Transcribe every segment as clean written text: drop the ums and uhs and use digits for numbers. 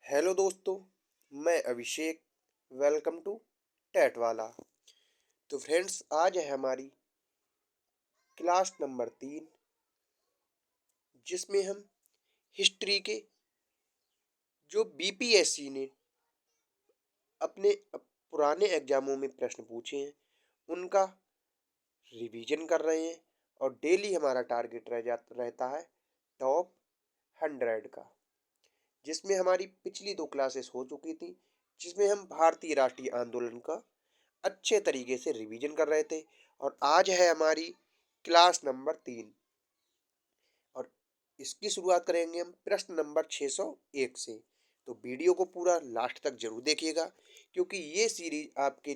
Hello दोस्तों, मैं अभिषेक। Welcome to TET वाला। तो फ्रेंड्स, आज है हमारी क्लास नंबर 3, जिसमें हम हिस्ट्री के जो बीपीएससी ने अपने पुराने एग्जामों में प्रश्न पूछे हैं उनका रिवीजन कर रहे हैं। और डेली हमारा टारगेट रहता है टॉप 100 का, जिसमें हमारी पिछली 2 क्लासेस हो चुकी थी, जिसमें हम भारतीय राष्ट्रीय आंदोलन का अच्छे तरीके से रिवीजन कर रहे थे। और आज है हमारी क्लास नंबर 3 और इसकी शुरुआत करेंगे हम प्रश्न नंबर 601 से। तो वीडियो को पूरा लास्ट तक जरूर देखिएगा, क्योंकि ये सीरीज आपके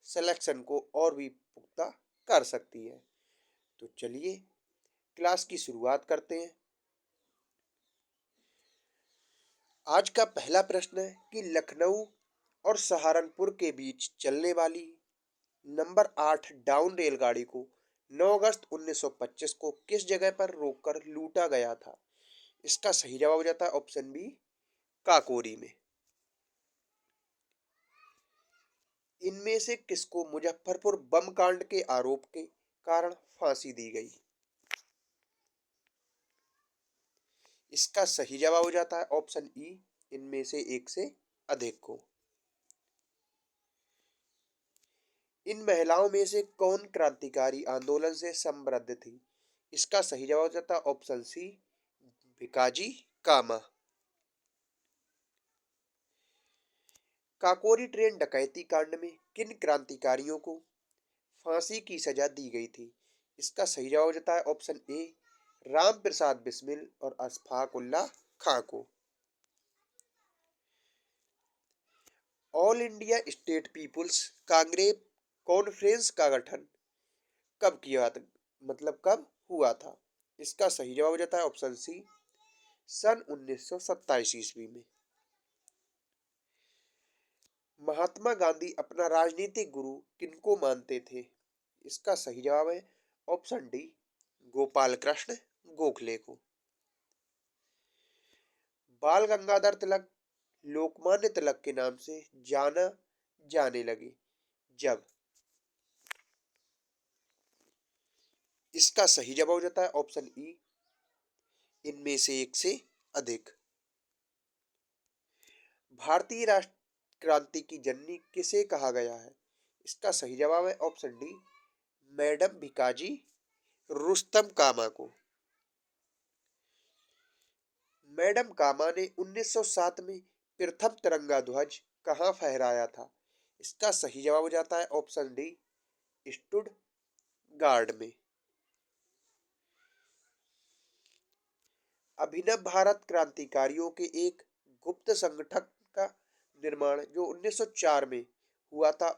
सिलेक्शन को और भी पुख्ता कर सकती है। तो चलिए क्लास की शुरुआत करते हैं। आज का पहला प्रश्न है कि लखनऊ और सहारनपुर के बीच चलने वाली नंबर 8 डाउन रेलगाड़ी को 9 अगस्त 1925 को किस जगह पर रोककर लूटा गया था? इसका सही जवाब हो जाता है ऑप्शन बी, काकोरी में। इनमें से किसको मुजफ्फरपुर बम कांड के आरोप के कारण फांसी दी गई? इसका सही जवाब हो जाता है ऑप्शन ई, इनमें से एक से अधिक को। इन महिलाओं में से कौन क्रांतिकारी आंदोलन से संबद्ध थी? इसका सही जवाब हो जाता है ऑप्शन सी, भिकाजी कामा। काकोरी ट्रेन डकैती कांड में किन क्रांतिकारियों को फांसी की सजा दी गई थी? इसका सही जवाब हो जाता है ऑप्शन ए, राम प्रसाद बिस्मिल और अशफाक उल्लाह खां को। All India state people's congress conference का गठन कब किया था, मतलब कब हुआ था? इसका सही जवाब हो जाता है ऑप्शन सी, सन 1927 ईस्वी में। महात्मा गांधी अपना राजनीतिक गुरु किनको मानते थे? इसका सही जवाब है ऑप्शन डी, गोपाल कृष्ण गोखले को। बाल गंगाधर तिलक लोकमान्य तिलक के नाम से जाना जाने लगे जब? इसका सही जवाब हो जाता है ऑप्शन ई, इनमें से एक से अधिक। भारतीय राष्ट्र क्रांति की जननी किसे कहा गया है? इसका सही जवाब है option D, madam Bhikaji Rustom Cama को। मैडम कामा ने 1907 में प्रथम तिरंगा ध्वज कहाँ फहराया था? इसका सही जवाब हो जाता है ऑप्शन डी, स्टुटगार्ड में। अभिनव भारत क्रांतिकारियों के एक गुप्त संगठन का निर्माण जो 1904 में हुआ था,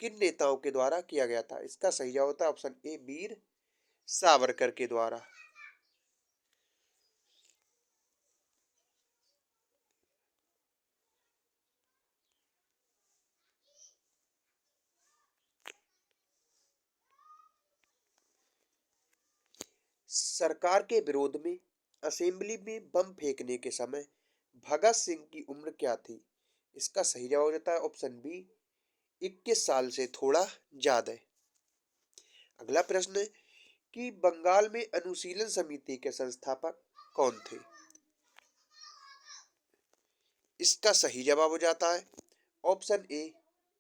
किन नेताओं के द्वारा किया गया था? इसका सही जवाब होता है ऑप्शन ए, वीर सावरकर के द्वारा। सरकार के विरोध में असेंबली में बम फेंकने के समय भगत सिंह की उम्र क्या थी? इसका सही जवाब हो जाता है ऑप्शन बी, 21 साल से थोड़ा ज्यादा। अगला प्रश्न है कि बंगाल में अनुशीलन समिति के संस्थापक कौन थे? इसका सही जवाब हो जाता है ऑप्शन ए,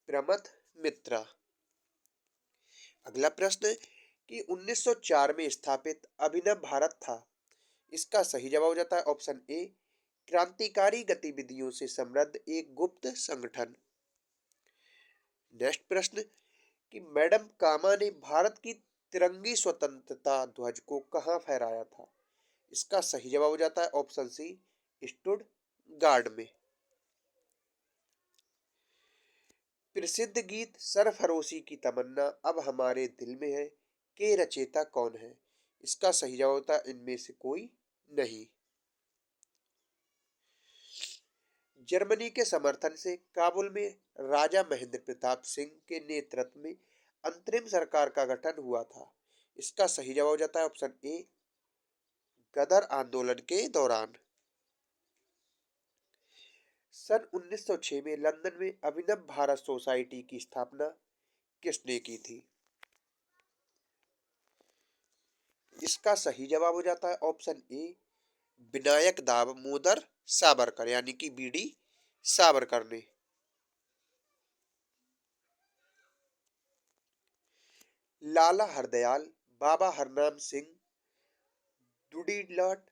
प्रमथ मित्रा। अगला प्रश्न है कि 1904 में स्थापित अभिनव भारत था, इसका सही जवाब हो जाता है ऑप्शन ए, क्रांतिकारी गतिविधियों से समृद्ध एक गुप्त संगठन। नेक्स्ट प्रश्न कि मैडम कामा ने भारत की तिरंगी स्वतंत्रता ध्वज को कहाँ फहराया था? इसका सही जवाब हो जाता है ऑप्शन सी, स्टुटगार्ड में। प्रसिद्ध गीत सरफरोशी की तमन्ना अब हमारे दिल में है के रचयिता कौन है? इसका सही जवाब होता है इनमें से कोई नहीं। जर्मनी के समर्थन से काबुल में राजा महेंद्र प्रताप सिंह के नेतृत्व में अंतरिम सरकार का गठन हुआ था। इसका सही जवाब हो जाता है ऑप्शन ए, गदर आंदोलन के दौरान। सन 1906 में लंदन में अभिनव भारत सोसाइटी की स्थापना किसने की थी? इसका सही जवाब हो जाता है ऑप्शन ए, विनायक दामोदर सावरकर यानी कि बीडी सावरकर ने। लाला हरदयाल, बाबा हरनाम सिंह, दुड़ीलाट,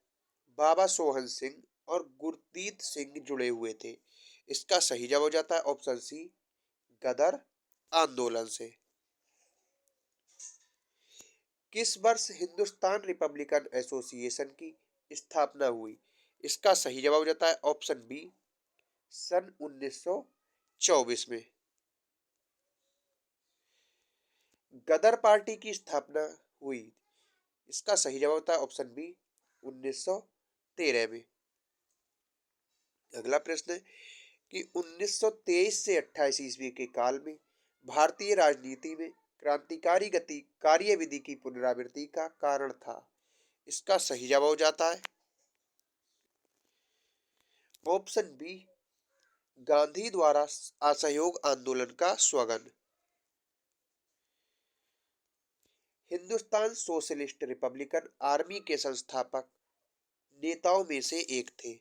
बाबा सोहन सिंह और गुरदीत सिंह जुड़े हुए थे। इसका सही जवाब हो जाता है ऑप्शन सी, गदर आंदोलन से। किस वर्ष हिंदुस्तान रिपब्लिकन एसोसिएशन की स्थापना हुई? इसका सही जवाब हो जाता है ऑप्शन बी, सन 1924 में। गदर पार्टी की स्थापना हुई? इसका सही जवाब होता है ऑप्शन बी, 1913 में। अगला प्रश्न है कि 1923 से 28 ईस्वी के काल में भारतीय राजनीति में क्रांतिकारी गति कार्यविधि की पुनरावृत्ति का कारण था। इसका सही जवाब हो जाता है ऑप्शन बी, गांधी द्वारा असहयोग आंदोलन का स्वगन। हिंदुस्तान सोशलिस्ट रिपब्लिकन आर्मी के संस्थापक नेताओं में से एक थे।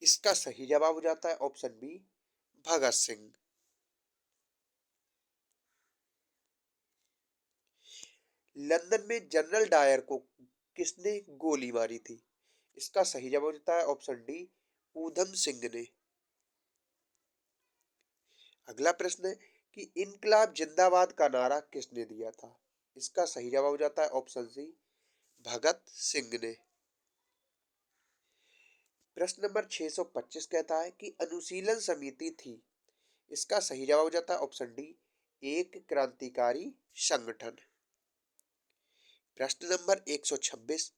इसका सही जवाब हो जाता है option B, Bhagat Singh. London में जनरल डायर को किसने गोली मारी थी? इसका सही जवाब हो जाता है ऑप्शन डी, ऊधम सिंह ने। अगला प्रश्न है कि इनकलाब जिंदाबाद का नारा किसने दिया था? इसका सही जवाब हो जाता है ऑप्शन सी, भगत सिंह ने। प्रश्न नंबर 625 कहता है कि अनुशीलन समिति थी। इसका सही जवाब हो जाता है ऑप्शन डी, एक क्रांतिकारी संगठन। प्रश्न नंबर 126,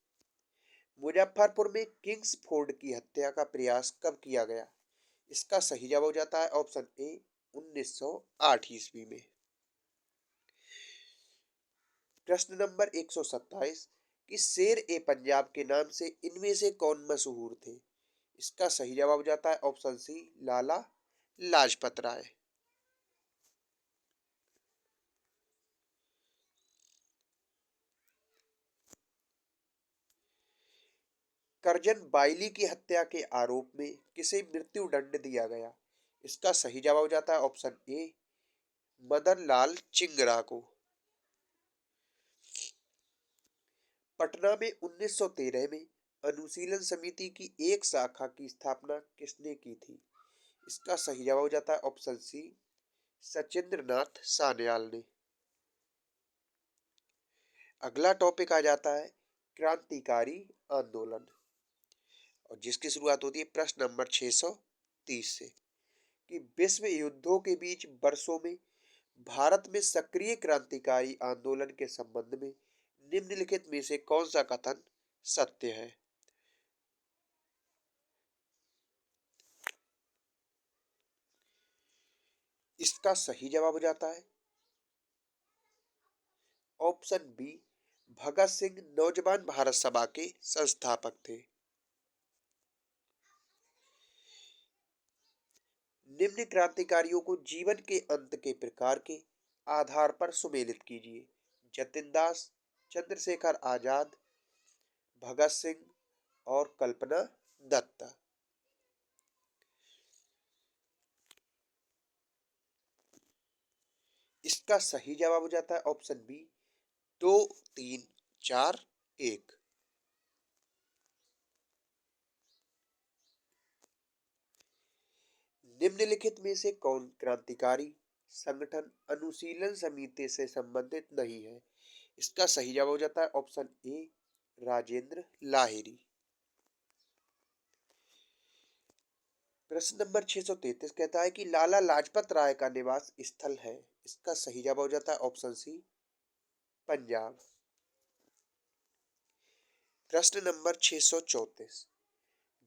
मुजफ्फरपुर में किंग्स फोर्ड की हत्या का प्रयास कब किया गया? इसका सही जवाब हो जाता है ऑप्शन ए, 1908 ईस्वी में। प्रश्न नंबर 127 कि शेर ए पंजाब के नाम से इनमें से कौन मशहूर थे? इसका सही जवाब हो जाता है ऑप्शन सी, लाला लाजपत राय। करजन बाइली की हत्या के आरोप में किसे मृत्यु दंड दिया गया? इसका सही जवाब हो जाता है ऑप्शन ए, मदन लाल चिंगरा को। पटना में 1913 में अनुशीलन समिति की एक शाखा की स्थापना किसने की थी? इसका सही जवाब हो जाता है ऑप्शन सी, सचिंद्र नाथ सान्याल ने। अगला टॉपिक आ जाता है क्रांतिकारी आंदोलन, और जिसकी शुरुआत होती है प्रश्न नंबर 630 से कि विश्व युद्धों के बीच वर्षों में भारत में सक्रिय क्रांतिकारी आंदोलन के संबंध में निम्नलिखित में से कौन सा कथन सत्य है? इसका सही जवाब हो जाता है ऑप्शन बी, भगत सिंह नौजवान भारत सभा के संस्थापक थे। निम्न क्रांतिकारियों को जीवन के अंत के प्रकार के आधार पर सुमेलित कीजिए। जतिन दास, चंद्रशेखर आजाद, भगत सिंह और कल्पना दत्ता। इसका सही जवाब हो जाता है ऑप्शन बी, 2 3 4 1। निम्नलिखित में से कौन क्रांतिकारी संगठन अनुशीलन समिति से संबंधित नहीं है? इसका सही जवाब हो जाता है ऑप्शन ए, राजेंद्र लाहिरी। प्रश्न नंबर 633 कहता है कि लाला लाजपत राय का निवास स्थल है। इसका सही जवाब हो जाता है ऑप्शन सी, पंजाब। प्रश्न नंबर 634,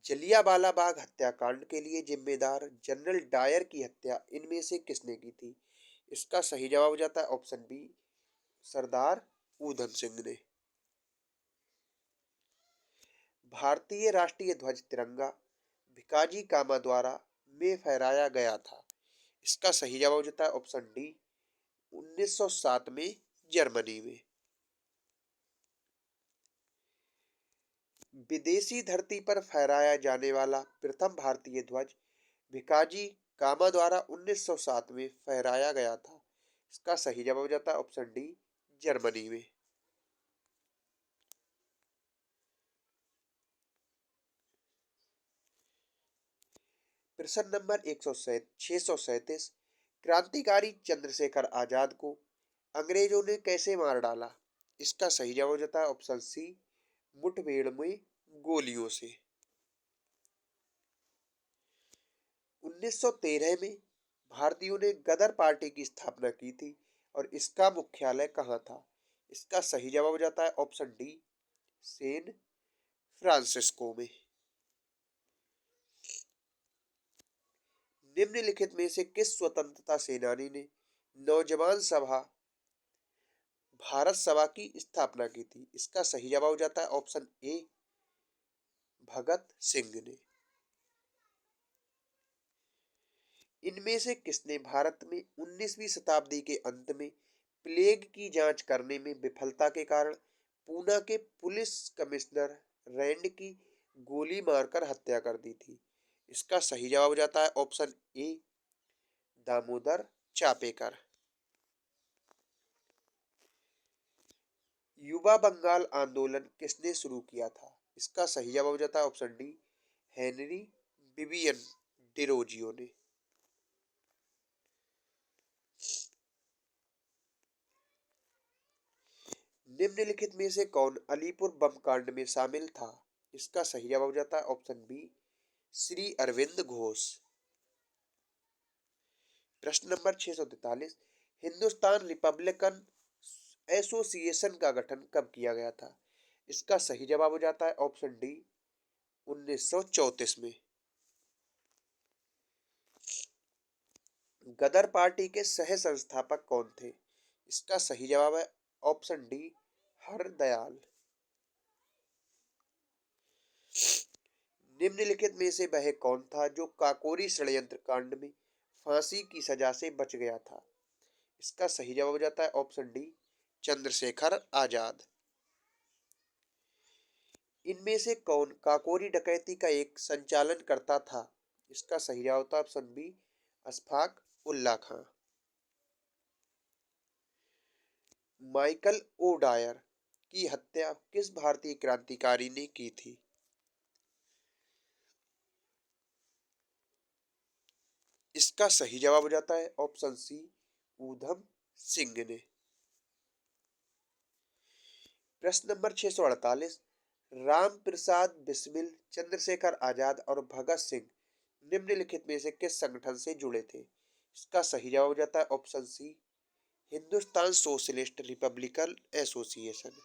जलियांवाला बाग हत्याकांड के लिए जिम्मेदार जनरल डायर की हत्या इनमें से किसने की थी? इसका सही जवाब हो जाता है ऑप्शन बी, सरदार ऊधम सिंह ने। भारतीय राष्ट्रीय ध्वज तिरंगा भिकाजी कामा द्वारा में फहराया गया था। इसका सही जवाब हो जाता है ऑप्शन डी 1907 में जर्मनी में। विदेशी धरती पर फहराया जाने वाला प्रथम भारतीय ध्वज भिकाजी कामा द्वारा 1907 में फहराया गया था। इसका सही जवाब हो जाता है ऑप्शन डी जर्मनी में। प्रश्न नंबर 637। क्रांतिकारी चंद्रशेखर आजाद को अंग्रेजों ने कैसे मार डाला? इसका सही जवाब हो जाता है ऑप्शन सी मुठभेड़ में गोलियों से। 1913 में भारतीयों ने गदर पार्टी की स्थापना की थी और इसका मुख्यालय कहाँ था? इसका सही जवाब हो जाता है ऑप्शन डी सैन फ्रांसिस्को में। निम्नलिखित में से किस स्वतंत्रता सेनानी ने नौजवान सभा भारत सभा की स्थापना की थी? इसका सही जवाब हो जाता है ऑप्शन ए भगत सिंह ने। इनमें से किसने भारत में 19वीं शताब्दी के अंत में प्लेग की जांच करने में विफलता के कारण पूना के पुलिस कमिश्नर रैंड की गोली मारकर हत्या कर दी थी? इसका सही जवाब हो जाता है ऑप्शन ए दामोदर चापेकर। युवा बंगाल आंदोलन किसने शुरू किया था? इसका सही जवाब हो जाता है option D Henry Vivian Derozio ने। निम्नलिखित में से कौन अलीपुर बम कांड में शामिल था? इसका सही जवाब हो जाता है ऑप्शन बी श्री अरविंद घोष। प्रश्न नंबर 643। हिंदुस्तान रिपब्लिकन एसोसिएशन का गठन कब किया गया था? इसका सही जवाब हो जाता है ऑप्शन डी 1934 में। गदर पार्टी के सह संस्थापक कौन थे? इसका सही जवाब है ऑप्शन डी हरदयाल। निम्नलिखित में से वह कौन था जो काकोरी षड्यंत्र कांड में फांसी की सजा से बच गया था? इसका सही जवाब हो जाता है ऑप्शन डी चंद्रशेखर आजाद। इनमें से कौन काकोरी डकैती का एक संचालन करता था? इसका सही जवाब होता है ऑप्शन बी अशफाक उल्ला खां। माइकल ओ डायर की हत्या किस भारतीय क्रांतिकारी ने की थी? इसका सही जवाब हो जाता है ऑप्शन सी ऊधम सिंह ने। प्रश्न नंबर 648। राम प्रसाद बिस्मिल चंद्रशेखर आजाद और भगत सिंह निम्नलिखित में से किस संगठन से जुड़े थे? इसका सही जवाब हो जाता है option C Hindustan socialist republican association.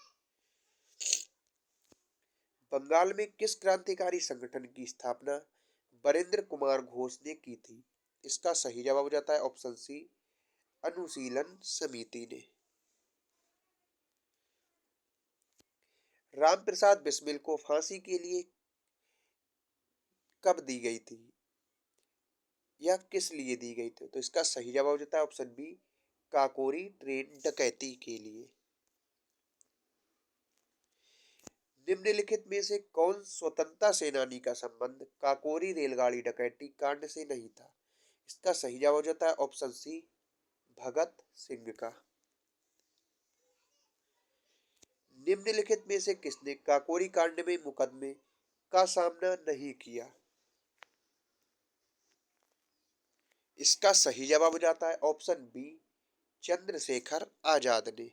Bengal में किस क्रांतिकारी संगठन की स्थापना बरेंद्र कुमार घोष ने की थी? इसका सही जवाब हो जाता है ऑप्शन सी अनुशीलन समिति ने। रामप्रसाद बिस्मिल को फांसी के लिए कब दी गई थी या किस लिए दी गई थी? तो इसका सही जवाब हो जाता है ऑप्शन बी काकोरी ट्रेन डकैती के लिए। निम्नलिखित में से कौन स्वतंत्रता सेनानी का संबंध काकोरी रेलगाड़ी डकैती कांड से नहीं था? इसका सही जवाब हो जाता है ऑप्शन सी भगत सिंह का। निम्नलिखित में से किसने काकोरी कांड में मुकदमे का सामना नहीं किया? इसका सही जवाब हो जाता है ऑप्शन बी चंद्रशेखर आजाद ने।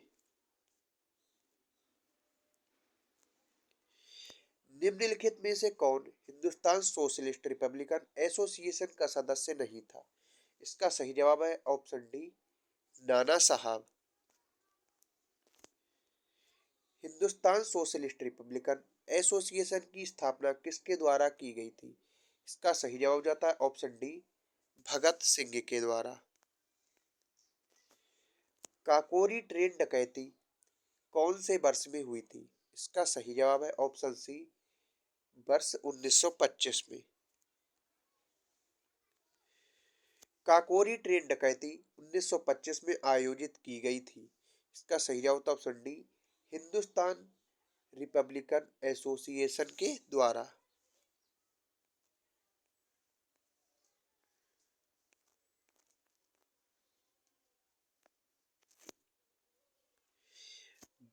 निम्नलिखित में से कौन हिंदुस्तान सोशलिस्ट रिपब्लिकन एसोसिएशन का सदस्य नहीं था? इसका सही जवाब है ऑप्शन डी नाना साहब। हिंदुस्तान सोशलिस्ट रिपब्लिकन एसोसिएशन की स्थापना किसके द्वारा की गई थी? इसका सही जवाब हो जाता है ऑप्शन डी भगत सिंह के द्वारा। काकोरी ट्रेन डकैती कौन से वर्ष में हुई थी? इसका सही जवाब है ऑप्शन सी वर्ष 1925 में। काकोरी ट्रेन डकैती 1925 में आयोजित की गई थी। इसका सही जवाब होता option D, Hindustan Republican association के द्वारा।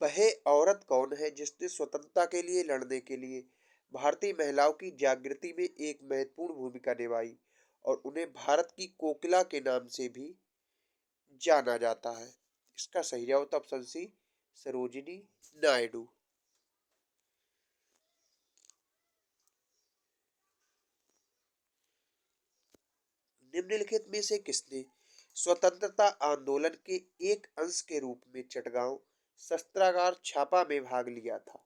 वह औरत कौन है जिसने स्वतंत्रता के लिए लड़ने के लिए भारतीय महिलाओं की जागृति में एक महत्वपूर्ण भूमिका निभाई और उन्हें भारत की कोकिला के नाम से भी जाना जाता है? इसका सही जवाब होता ऑप्शन सी, सरोजिनी नायडू। निम्नलिखित में से किसने स्वतंत्रता आंदोलन के एक अंश के रूप में चटगांव शस्त्रागार छापा में भाग लिया था?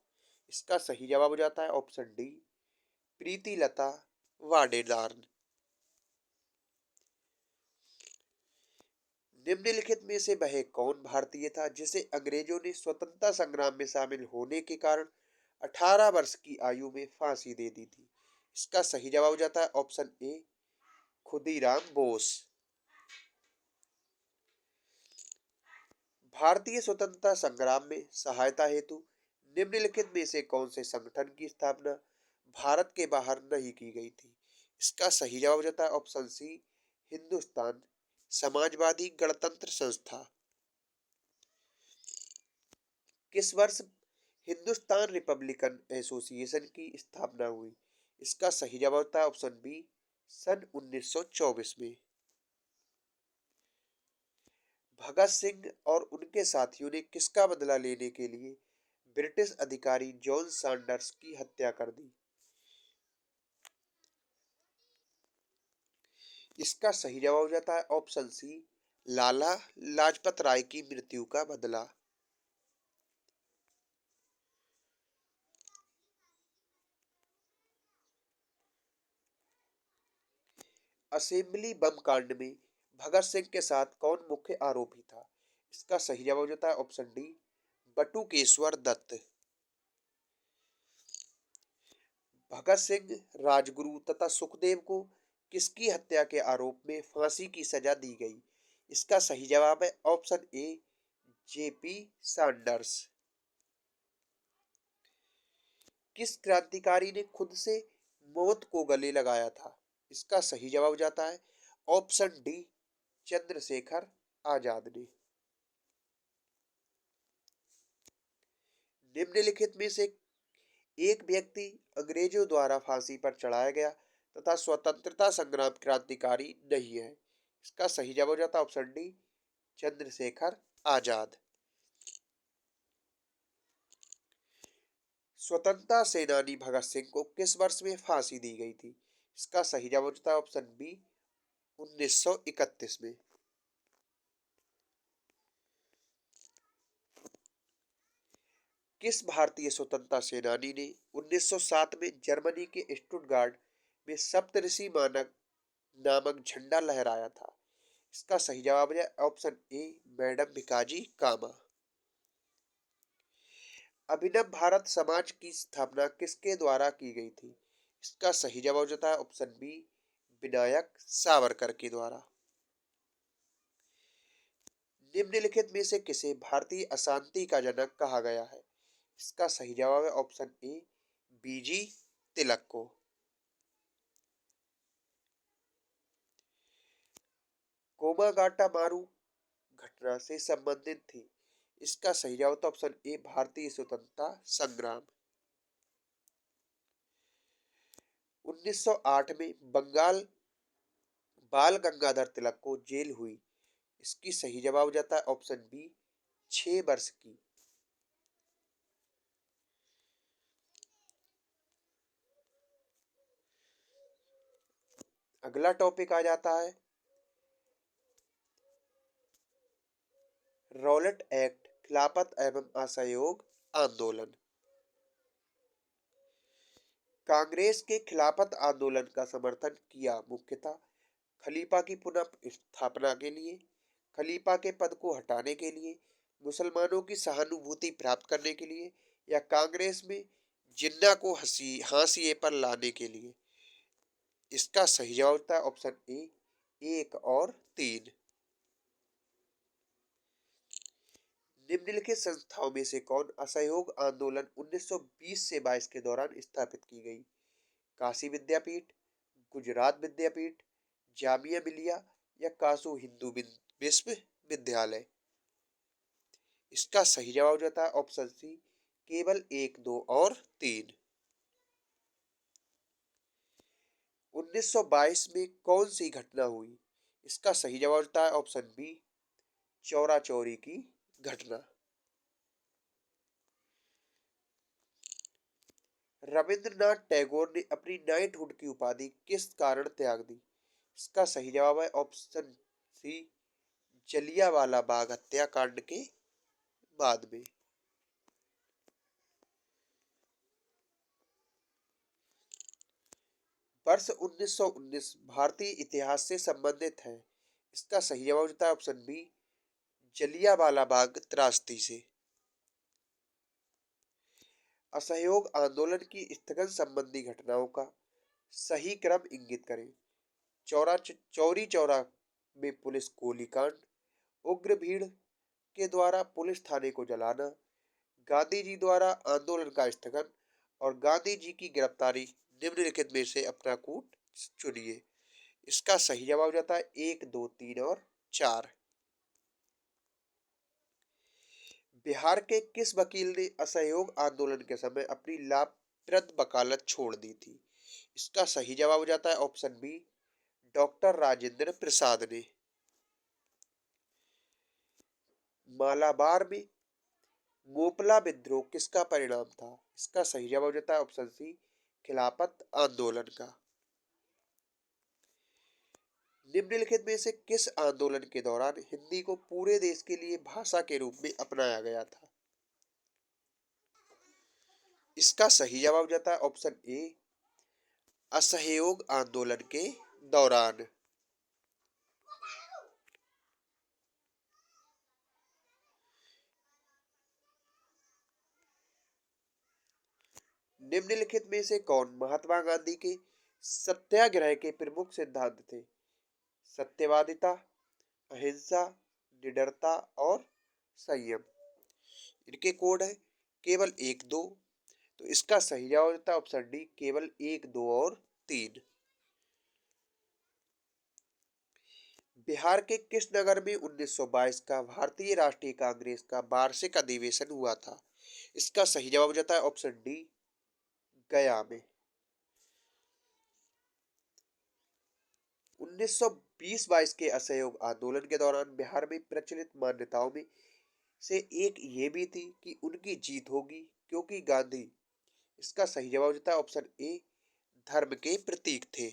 इसका सही जवाब हो जाता है ऑप्शन डी, प्रीति लता वाडेदार। निम्नलिखित में से वह कौन भारतीय था जिसे अंग्रेजों ने स्वतंत्रता संग्राम में शामिल होने के कारण 18 वर्ष की आयु में फांसी दे दी थी? इसका सही जवाब हो जाता है ऑप्शन ए, खुदीराम बोस। भारतीय स्वतंत्रता संग्राम में सहायता हेतु निम्नलिखित में से कौन से संगठन की स्थापना भारत के बाहर नहीं की गई थी? इसका सही जवाब हो जाता है ऑप्शन सी, हिंदुस्तान समाजवादी गणतंत्र संस्था। किस वर्ष हिंदुस्तान रिपब्लिकन एसोसिएशन की स्थापना हुई? इसका सही जवाब होता है ऑप्शन बी, सन 1924 में। भगत सिंह और उनके साथियों ने किसका बदला लेने के लिए ब्रिटिश अधिकारी जॉन सैंडर्स की हत्या कर दी? इसका सही जवाब हो जाता है ऑप्शन सी, लाला लाजपत राय की मृत्यु का बदला। असेंबली बम कांड में भगत सिंह के साथ कौन मुख्य आरोपी था? इसका सही जवाब हो जाता है ऑप्शन डी, बटुकेश्वर दत्त। भगत सिंह, राजगुरु तथा सुखदेव को किसकी हत्या के आरोप में फांसी की सजा दी गई? इसका सही जवाब है ऑप्शन ए, जेपी सैंडर्स। किस क्रांतिकारी ने खुद से मौत को गले लगाया था? इसका सही जवाब हो जाता है ऑप्शन डी, चंद्रशेखर आजाद ने। निम्नलिखित में से एक व्यक्ति अंग्रेजों द्वारा फांसी पर चढ़ाया गया तथा स्वतंत्रता संग्राम क्रांतिकारी नहीं है? इसका सही जवाब हो जाता है ऑप्शन डी, चंद्रशेखर आजाद। स्वतंत्रता सेनानी भगत सिंह को किस वर्ष में फांसी दी गई थी? इसका सही जवाब हो जाता है ऑप्शन बी, 1931 में। किस भारतीय स्वतंत्रता सेनानी ने 1907 में जर्मनी के स्टुटगार्ट में सप्तऋषि मानक नामक झंडा लहराया था? इसका सही जवाब है ऑप्शन ए, मैडम भिकाजी कामा। अभिनव भारत समाज की स्थापना किसके द्वारा की गई थी? इसका सही जवाब हो जाता है ऑप्शन बी, विनायक सावरकर के द्वारा। निम्नलिखित में से किसे भारतीय अशांति का जनक कहा गया है? इसका सही जवाब है ऑप्शन ए, बीजी तिलक को। कोमागाटा मारू घटना से संबंधित थी? इसका सही जवाब तो ऑप्शन ए, भारतीय स्वतंत्रता संग्राम। 1908 में बंगाल बाल गंगाधर तिलक को जेल हुई? इसकी सही जवाब हो जाता है ऑप्शन बी, 6 वर्ष की। अगला टॉपिक आ जाता है रॉलेट एक्ट खिलाफत एवं असहयोग आंदोलन। कांग्रेस के खिलाफत आंदोलन का समर्थन किया मुख्यतः खलीफा की पुनः स्थापना के लिए, खलीफा के पद को हटाने के लिए, मुसलमानों की सहानुभूति प्राप्त करने के लिए, या कांग्रेस में जिन्ना को हाशिए पर लाने के लिए? इसका सही जवाब होता है ऑप्शन ए, 1 और 3। निम्नलिखित संस्थाओं में से कौन असहयोग आंदोलन 1920 से 22 के दौरान स्थापित की गई? काशी विद्यापीठ, गुजरात विद्यापीठ, जामिया मिलिया या कासू हिंदू विश्वविद्यालय? इसका सही जवाब हो जाता है ऑप्शन सी, केवल 1, 2 और 3। 1922 में कौन सी घटना हुई? इसका सही जवाब होता है ऑप्शन बी, चौरा चौरी की घटना। रविंद्रनाथ टैगोर ने अपनी नाइटहुड की उपाधि किस कारण त्याग दी? इसका सही जवाब है ऑप्शन सी, जलियांवाला बाग हत्याकांड के बाद में। वर्ष 1919 भारतीय इतिहास से संबंधित है। इसका सही जवाब होता है ऑप्शन बी, जलियांवाला बाग त्रासदी से। असहयोग आंदोलन की स्थगन संबंधी घटनाओं का सही क्रम इंगित करें। चौरी चौरा में पुलिस गोलीकांड, उग्र भीड़ के द्वारा पुलिस थाने को जलाना, गांधी जी द्वारा आंदोलन का स्थगन और गांधी जी की गिरफ्तारी। निम्नलिखित में से अपना कूट चुनिए। इसका सही जवाब हो जाता है 1, 2, 3 और 4। बिहार के किस वकील ने असहयोग आंदोलन के समय अपनी लाभप्रद वकालत छोड़ दी थी? इसका सही जवाब हो जाता है option B, doctor Rajendra Prasad ने। मालाबार में मोपला विद्रोह किसका परिणाम था? इसका सही जवाब हो जाता है ऑप्शन सी, खिलाफत आंदोलन का। निम्नलिखित में से किस आंदोलन के दौरान हिंदी को पूरे देश के लिए भाषा के रूप में अपनाया गया था? इसका सही जवाब हो जाता है ऑप्शन ए, असहयोग आंदोलन के दौरान। निम्नलिखित में से कौन महात्मा गांधी के सत्याग्रह के प्रमुख सिद्धांत थे? सत्यवादिता, अहिंसा, निडरता और संयम। इनके कोड है केवल 1, 2। तो इसका सही जवाब होता है ऑप्शन डी, केवल 1, 2 और 3। बिहार के किस नगर में 1922 का भारतीय राष्ट्रीय कांग्रेस का वार्षिक अधिवेशन हुआ था? इसका सही जवाब हो जाता है ऑप्शन डी, गया में। 1920-22 के असहयोग आंदोलन के दौरान बिहार में प्रचलित मान्यताओं में से एक ये भी थी कि उनकी जीत होगी क्योंकि गांधी। इसका सही जवाब होता है ऑप्शन ए, धर्म के प्रतीक थे।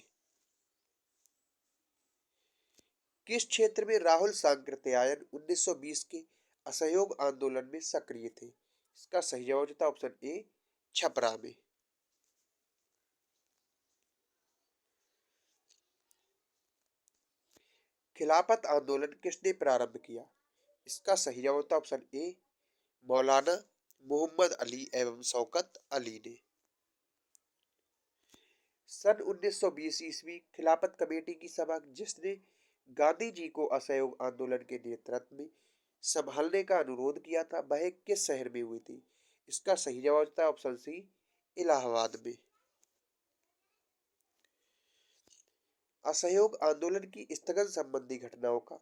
किस क्षेत्र में राहुल सांकृत्यायन 1920 के असहयोग आंदोलन में सक्रिय थे? इसका सही जवाब होता है ऑप्शन ए, छपरा में। खिलाफत आंदोलन किसने प्रारंभ किया? इसका सही जवाब होता है ऑप्शन ए, मौलाना मोहम्मद अली एवं शौकत अली ने। सन 1920 ईस्वी खिलाफत कमेटी की सभा जिसने गांधी जी को असहयोग आंदोलन के नेतृत्व में संभालने का अनुरोध किया था, वह किस शहर में हुई थी? इसका सही जवाब होता है ऑप्शन सी, इलाहाबाद में। असहयोग आंदोलन की स्थगन संबंधी घटनाओं का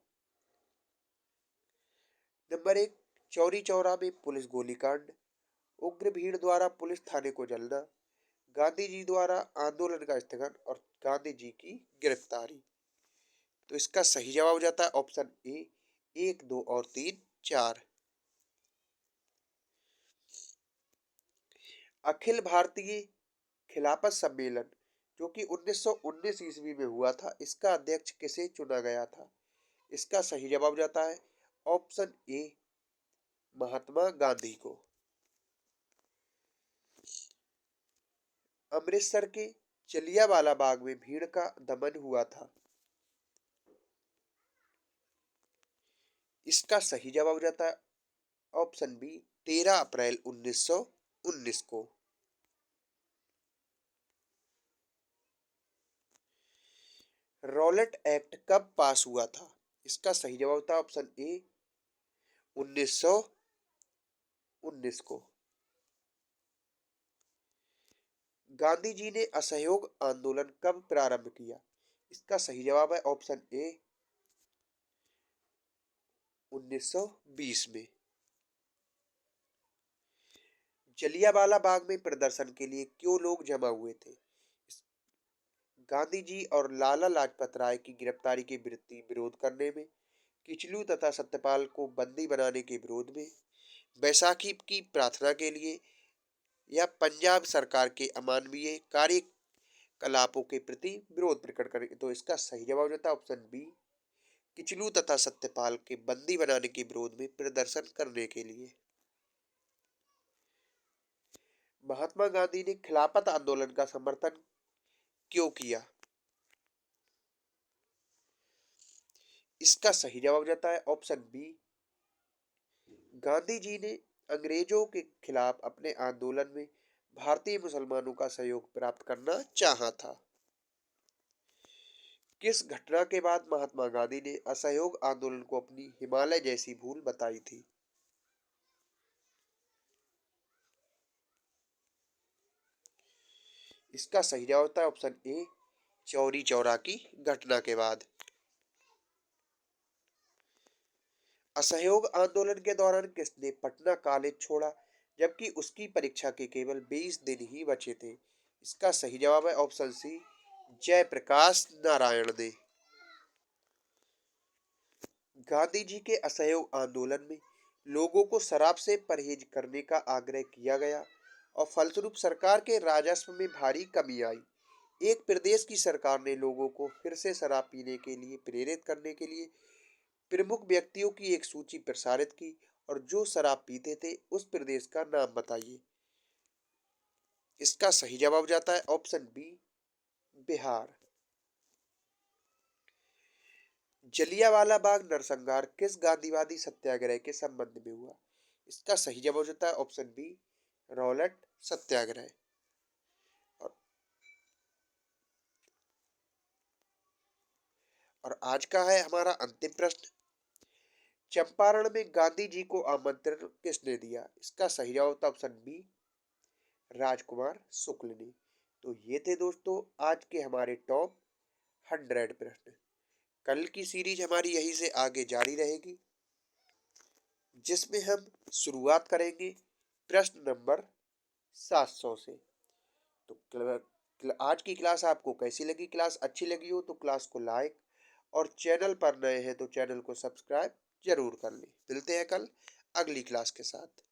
नंबर 1, चौरी चौरा में पुलिस गोलीकांड, उग्र भीड़ द्वारा पुलिस थाने को जलना, गांधी जी द्वारा आंदोलन का स्थगन और गांधी जी की गिरफ्तारी। तो इसका सही जवाब हो जाता है ऑप्शन ए, 1, 2 और 3, 4। अखिल भारतीय खिलाफत सम्मेलन जो कि 1919 ईस्वी में हुआ था, इसका अध्यक्ष किसे चुना गया था? इसका सही जवाब हो जाता है ऑप्शन ए, महात्मा गांधी को। अमृतसर के जलियांवाला बाग में भीड़ का दमन हुआ था। इसका सही जवाब हो जाता है ऑप्शन बी, 13 अप्रैल 1919 को। रॉलेट एक्ट कब पास हुआ था? इसका सही जवाब था ऑप्शन ए 1919 को। गांधी जी ने असहयोग आंदोलन कब प्रारंभ किया? इसका सही जवाब है ऑप्शन ए 1920 में। जलियांवाला बाग में प्रदर्शन के लिए क्यों लोग जमा हुए थे? गांधी जी और लाला लाजपत राय की गिरफ्तारी के विरोध करने में, किचलू तथा सत्यपाल को बंदी बनाने के विरोध में, बैसाखी की प्रार्थना के लिए, या पंजाब सरकार के अमानवीय कार्यकलापों के प्रति विरोध प्रकट करने। तो इसका सही जवाब होता है ऑप्शन बी किचलू तथा सत्यपाल के बंदी बनाने के विरोध में प्रदर्शन करने के लिए। महात्मा गांधी ने खिलाफत आंदोलन का समर्थन क्यों किया? इसका सही जवाब जाता है ऑप्शन बी। गांधी जी ने अंग्रेजों के खिलाफ अपने आंदोलन में भारतीय मुसलमानों का सहयोग प्राप्त करना चाहा था। किस घटना के बाद महात्मा गांधी ने असहयोग आंदोलन को अपनी हिमालय जैसी भूल बताई थी? इसका सही जवाब होता है ऑप्शन ए चौरी चौरा की घटना के बाद। असहयोग आंदोलन के दौरान किसने पटना कॉलेज छोड़ा जबकि उसकी परीक्षा के केवल 20 दिन ही बचे थे? इसका सही जवाब है ऑप्शन सी जयप्रकाश नारायण ने। गांधी जी के असहयोग आंदोलन में लोगों को शराब से परहेज करने का आग्रह किया गया और फलस्वरूप सरकार के राजस्व में भारी कमी आई। एक प्रदेश की सरकार ने लोगों को फिर से शराब पीने के लिए प्रेरित करने के लिए प्रमुख व्यक्तियों की एक सूची प्रसारित की और जो शराब पीते थे उस प्रदेश का नाम बताइए। इसका सही जवाब जाता है ऑप्शन बी बिहार। जलियांवाला बाग नरसंहार किस गांधीवादी सत्याग्रह के संबंध में हुआ? इसका सही जवाब होता है ऑप्शन बी रॉलेट सत्याग्रह। और, और आज का है हमारा अंतिम प्रश्न। चंपारण में गांधी जी को आमंत्रण किसने दिया? इसका सही जवाब होता है ऑप्शन बी राजकुमार शुक्ल ने। तो ये थे दोस्तों आज के हमारे टॉप 100 प्रश्न। कल की सीरीज हमारी यहीं से आगे जारी रहेगी जिसमें हम शुरुआत करेंगे प्रश्न नंबर 700 से। तो आज की क्लास आपको कैसी लगी? क्लास अच्छी लगी हो तो क्लास को लाइक और चैनल पर नए हैं तो चैनल को सब्सक्राइब जरूर कर लें। मिलते हैं कल अगली क्लास के साथ।